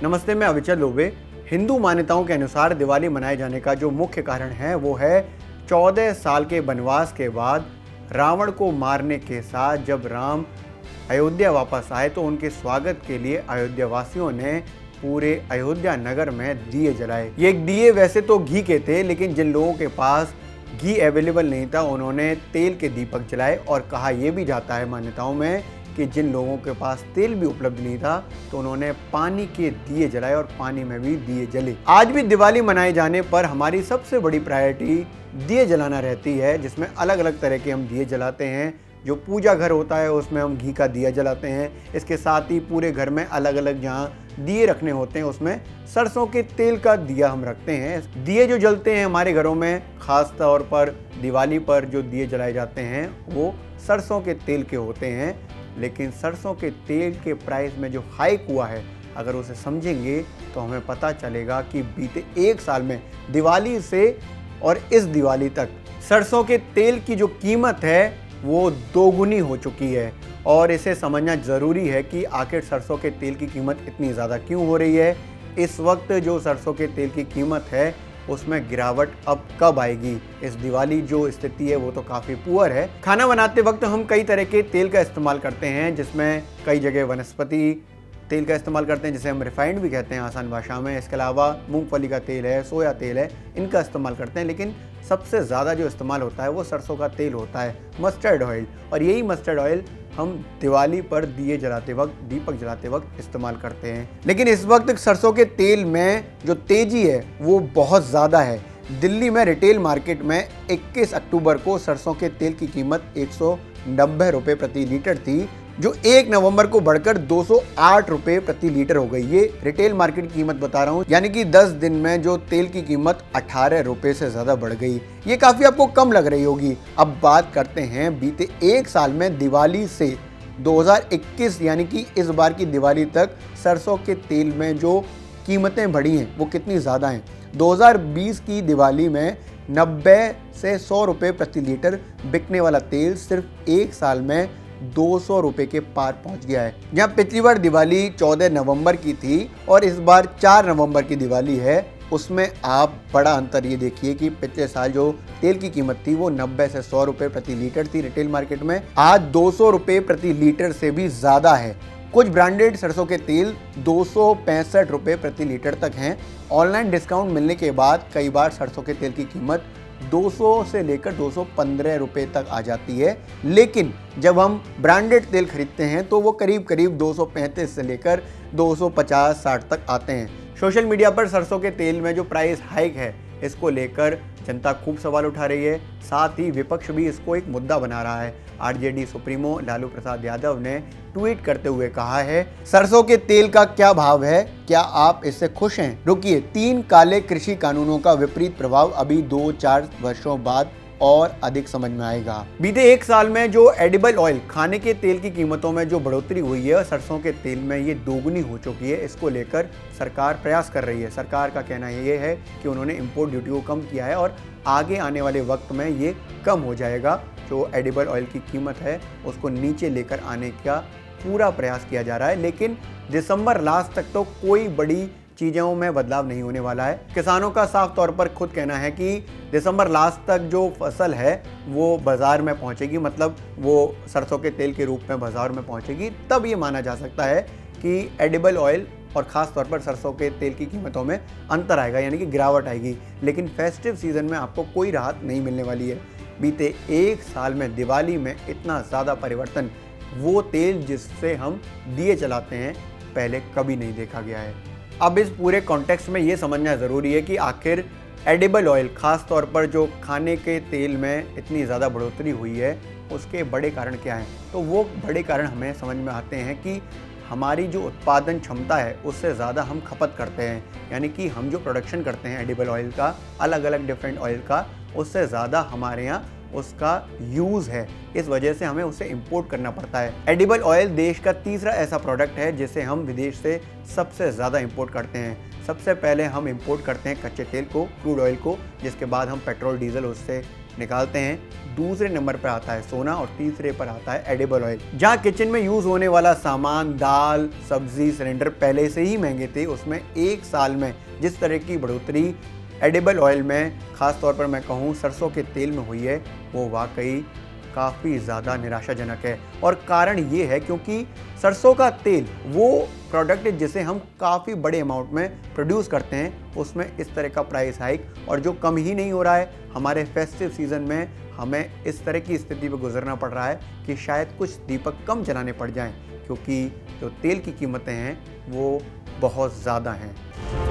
नमस्ते, मैं अविचल लोबे। हिंदू मान्यताओं के अनुसार दिवाली मनाए जाने का जो मुख्य कारण है वो है 14 साल के वनवास के बाद रावण को मारने के साथ जब राम अयोध्या वापस आए तो उनके स्वागत के लिए अयोध्या वासियों ने पूरे अयोध्या नगर में दिए जलाए। ये दिए वैसे तो घी के थे, लेकिन जिन लोगों के पास घी अवेलेबल नहीं था उन्होंने तेल के दीपक जलाए। और कहा यह भी जाता है मान्यताओं में कि जिन लोगों के पास तेल भी उपलब्ध नहीं था तो उन्होंने पानी के दिए जलाए और पानी में भी दिए जले। आज भी दिवाली मनाए जाने पर हमारी सबसे बड़ी प्रायोरिटी दिए जलाना रहती है, जिसमें अलग अलग तरह के हम दिए जलाते हैं। जो पूजा घर होता है उसमें हम घी का दिया जलाते हैं। इसके साथ ही पूरे घर में अलग अलग जहाँ दिए रखने होते हैं उसमें सरसों के तेल का दिया हम रखते हैं। दिए जो जलते हैं हमारे घरों में, खास तौर पर दिवाली पर जो दिए जलाए जाते हैं वो सरसों के तेल के होते हैं। लेकिन सरसों के तेल के प्राइस में जो हाइक हुआ है, अगर उसे समझेंगे तो हमें पता चलेगा कि बीते एक साल में दिवाली से और इस दिवाली तक सरसों के तेल की जो कीमत है वो दोगुनी हो चुकी है। और इसे समझना ज़रूरी है कि आखिर सरसों के तेल की कीमत इतनी ज़्यादा क्यों हो रही है। इस वक्त जो सरसों के तेल की कीमत है उसमें गिरावट अब कब आएगी। इस दिवाली जो स्थिति है वो तो काफ़ी पुअर है। खाना बनाते वक्त हम कई तरह के तेल का इस्तेमाल करते हैं, जिसमें कई जगह वनस्पति तेल का इस्तेमाल करते हैं जिसे हम रिफाइंड भी कहते हैं आसान भाषा में। इसके अलावा मूंगफली का तेल है, सोया तेल है, इनका इस्तेमाल करते हैं। लेकिन सबसे ज़्यादा जो इस्तेमाल होता है वो सरसों का तेल होता है, मस्टर्ड ऑयल। और यही मस्टर्ड ऑयल हम दिवाली पर दिए जलाते वक्त, दीपक जलाते वक्त इस्तेमाल करते हैं। लेकिन इस वक्त सरसों के तेल में जो तेजी है वो बहुत ज़्यादा है। दिल्ली में रिटेल मार्केट में 21 अक्टूबर को सरसों के तेल की कीमत 190 रुपये प्रति लीटर थी, जो 1 नवंबर को बढ़कर 208 रुपये प्रति लीटर हो गई। ये रिटेल मार्केट की कीमत बता रहा हूँ, यानी कि 10 दिन में जो तेल की कीमत 18 रुपये से ज़्यादा बढ़ गई। ये काफ़ी आपको कम लग रही होगी। अब बात करते हैं बीते एक साल में दिवाली से 2021 यानी कि इस बार की दिवाली तक सरसों के तेल में जो कीमतें बढ़ी हैं वो कितनी ज़्यादा हैं। 2020 की दिवाली में 90 से 100 रुपये प्रति लीटर बिकने वाला तेल सिर्फ एक साल में 200 रुपये के पार पहुंच गया है। जहाँ पिछली बार दिवाली 14 नवंबर की थी और इस बार 4 नवंबर की दिवाली है, उसमें आप बड़ा अंतर ये देखिए कि पिछले साल जो तेल की कीमत थी वो 90 से 100 रुपये प्रति लीटर थी रिटेल मार्केट में, आज 200 रुपये प्रति लीटर से भी ज़्यादा है। कुछ ब्रांडेड सरसों के तेल 265 रुपये प्रति लीटर तक हैं। ऑनलाइन डिस्काउंट मिलने के बाद कई बार सरसों के तेल की कीमत 200 से लेकर 215 रुपये तक आ जाती है। लेकिन जब हम ब्रांडेड तेल खरीदते हैं तो वो करीब करीब 235 से लेकर 250-60 तक आते हैं। सोशल मीडिया पर सरसों के तेल में जो प्राइस हाइक है इसको लेकर जनता खूब सवाल उठा रही है। साथ ही विपक्ष भी इसको एक मुद्दा बना रहा है। आरजेडी सुप्रीमो लालू प्रसाद यादव ने ट्वीट करते हुए कहा है, सरसों के तेल का क्या भाव है, क्या आप इससे खुश हैं? रुकिए, 3 काले कृषि कानूनों का विपरीत प्रभाव अभी 2-4 वर्षों बाद और अधिक समझ में आएगा। बीते एक साल में जो एडिबल ऑयल, खाने के तेल की कीमतों में जो बढ़ोतरी हुई है, सरसों के तेल में ये दोगुनी हो चुकी है। इसको लेकर सरकार प्रयास कर रही है। सरकार का कहना ये है कि उन्होंने इंपोर्ट ड्यूटी को कम किया है और आगे आने वाले वक्त में ये कम हो जाएगा। जो एडिबल ऑयल की कीमत है उसको नीचे लेकर आने का पूरा प्रयास किया जा रहा है। लेकिन दिसंबर लास्ट तक तो कोई बड़ी चीज़ों में बदलाव नहीं होने वाला है। किसानों का साफ तौर पर खुद कहना है कि दिसंबर लास्ट तक जो फसल है वो बाज़ार में पहुंचेगी, मतलब वो सरसों के तेल के रूप में बाज़ार में पहुंचेगी। तब ये माना जा सकता है कि एडिबल ऑयल और ख़ास तौर पर सरसों के तेल की कीमतों में अंतर आएगा, यानी कि गिरावट आएगी। लेकिन फेस्टिव सीज़न में आपको कोई राहत नहीं मिलने वाली है। बीते एक साल में दिवाली में इतना ज़्यादा परिवर्तन, वो तेल जिससे हम दिए जलाते हैं, पहले कभी नहीं देखा गया है। अब इस पूरे कॉन्टेक्स्ट में ये समझना ज़रूरी है कि आखिर एडिबल ऑयल, ख़ास तौर पर जो खाने के तेल में इतनी ज़्यादा बढ़ोतरी हुई है, उसके बड़े कारण क्या हैं। तो वो बड़े कारण हमें समझ में आते हैं कि हमारी जो उत्पादन क्षमता है उससे ज़्यादा हम खपत करते हैं। यानी कि हम जो प्रोडक्शन करते हैं एडिबल ऑयल का, अलग अलग डिफरेंट ऑयल का, उससे ज़्यादा हमारे यहाँ उसका यूज़ है। इस वजह से हमें उसे इंपोर्ट करना पड़ता है। एडिबल ऑयल देश का तीसरा ऐसा प्रोडक्ट है जिसे हम विदेश से सबसे ज़्यादा इंपोर्ट करते हैं। सबसे पहले हम इंपोर्ट करते हैं कच्चे तेल को, क्रूड ऑयल को, जिसके बाद हम पेट्रोल डीजल उससे निकालते हैं। दूसरे नंबर पर आता है सोना और तीसरे पर आता है एडिबल ऑयल। जहाँ किचन में यूज होने वाला सामान, दाल, सब्जी, सिलेंडर पहले से ही महंगे थे, उसमें एक साल में जिस तरह की बढ़ोतरी एडिबल ऑयल में, खास तौर पर मैं कहूँ सरसों के तेल में हुई है, वो वाकई काफ़ी ज़्यादा निराशाजनक है। और कारण ये है क्योंकि सरसों का तेल वो प्रोडक्ट जिसे हम काफ़ी बड़े अमाउंट में प्रोड्यूस करते हैं, उसमें इस तरह का प्राइस हाइक, और जो कम ही नहीं हो रहा है, हमारे फेस्टिव सीज़न में हमें इस तरह की स्थिति पर गुजरना पड़ रहा है कि शायद कुछ दीपक कम जलाने पड़ जाएं, क्योंकि जो तेल की कीमतें हैं वो बहुत ज़्यादा हैं।